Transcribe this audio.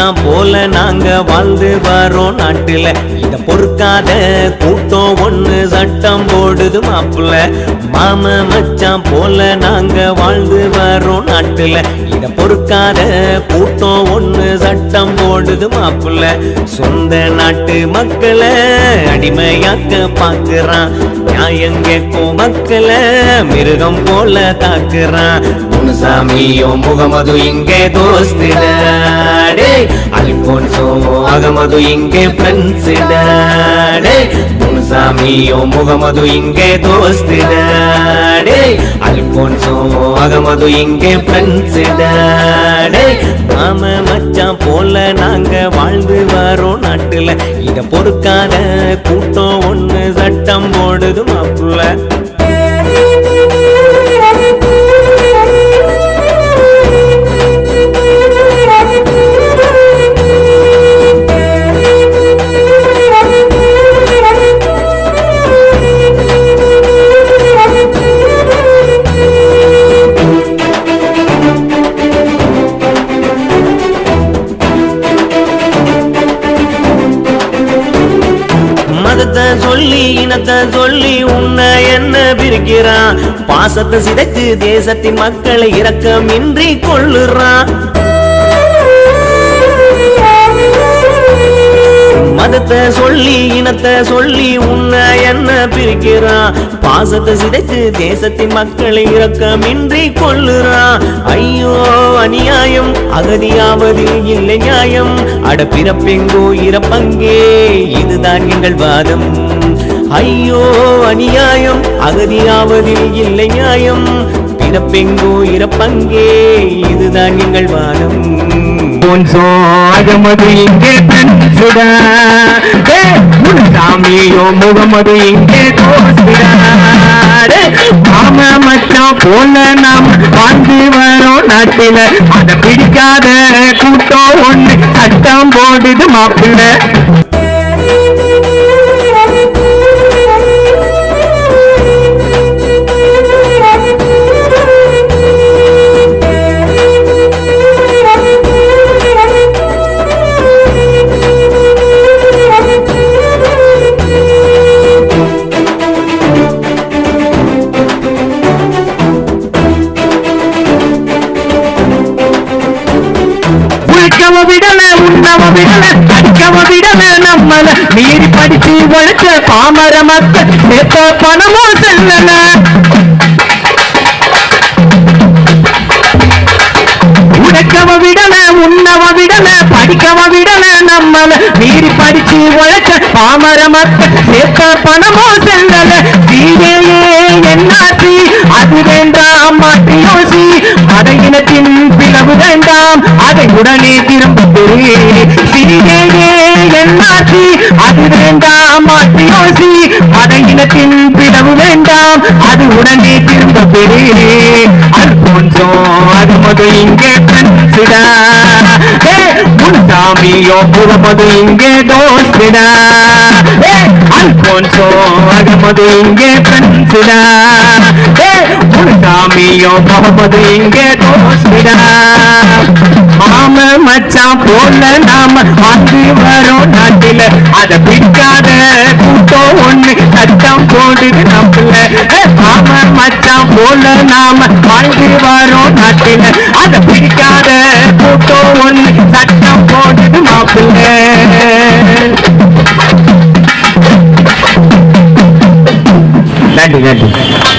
மச்சான் போல நாங்க வாழ்ந்து வரோம் நாட்டுல. இத பொறுக்காத கூட்டம் ஒண்ணு சட்டம் போடுது மாப்புல. மாம மச்சான் போல நாங்க வாழ்ந்து வரோம் நாட்டுல. இத பொறுக்காத கூட்டம் ஒண்ணு சட்டம் போடுது மாப்புல. சொந்த நாட்டு மக்களை அடிமையாக்க பாக்குறான். நியாயம் கேட்கும் மக்களை மிருகம் போல தாக்குறான். முனுசாமியோ முகமது இங்கே தோஸ்திடே, அல்போன்சோ அகமது இங்கே ஃப்ரெண்ட்ஸ்டே. முனுசாமியோ முகமது இங்கே தோஸ்திடே, அல்போன்சோ அகமது இங்கே ஃப்ரெண்ட்ஸ்டே. மாம மச்சான் போல நாங்க வாழ்ந்து வரோம் நாட்டுல. இத பொறுக்காத கூட்டம் ஒண்ணு சட்டம் போடுது மாப்புல. மதத்தை சொல்லி இனத்தை சொல்லி உன்னை என்ன பிரிக்கிறான். பாசத்தை சிதைத்து தேசத்தின் மக்களை இரக்கமின்றி கொள்ளுறான். மதத்தை சொல்லி இனத்தை சொல்லி உன்னை என்ன பிரிக்கிறான். பாசத்தை சிதைத்து தேசத்தின் மக்களை இரக்கமின்றி கொள்ளுறான். ஐயோ அநியாயம், அகதியாவதில் இல்லை நியாயம். அட பிறப்பெங்கோ இறப்பங்கே, இதுதான் எங்கள் வாதம். ஐயோ அநியாயம், அகதியாவதில் இல்லை நியாயம். பிறப்பெங்கோ இறப்பங்கே, இதுதான் எங்கள் வாதம். அகமது இங்கே ஃப்ரெண்ட்ஸ்டா, முனுசாமியோ முகமது இங்கே தோஸ்திடா. மாம மச்சான் போல நாம் வாழ்ந்து வரோம் நாட்டில. அத பிடிக்காத கூட்டம் ஒண்ணு சட்டம் போடுது மாப்பிள்ள. விடல உண்ணவ விடல அடிக்கவ விடல நம்மள மீறி படிச்சு உழைச்ச பாமர மக்கள் சேர்த்த பணமோ செல்லல. உழைக்கவ விடல உண்ணவ விடல படிக்கவ விடல நம்மள மீறி படிச்சு உழைச்ச பாமர மக்கள் சேர்த்த பணமோ செல்லல. சீதையே என்னாசி அது வேண்டாம் மாற்றி யோசி. மத இனத்தின் பிளவு வேண்டாம், அதை உடனே திரும்ப பெறு. சீதையே என்னாசி அது வேண்டாம் மாற்றி யோசி. மத இனத்தின் பிளவு வேண்டாம், அது உடனே திரும்ப பெறு. அல்போன்சோ அகமது இங்கே ஃப்ரெண்ட்ஸ்டா, முனுசாமியோ முகமது இங்கே தோஸ்திடா. அல்போன்சோ அகமது இங்கே ஃப்ரெண்ட்ஸ்டா, முனுசாமியோ முகமது இங்கே தோஸ்திடா. மாம மச்சான் போல நாம வாழ்ந்து வரோம் நாட்டில. அத பிடிக்காத கூட்டம் ஒண்ணு சட்டம் போடுது நம்மள. மாம மச்சான் போல நாம வாழ்ந்து வரோம் நாட்டில. அத பிடிக்காத கூட்டம் ஒண்ணு சட்டம் போடுது மாப்பிள்ள. நன்றி நன்றி.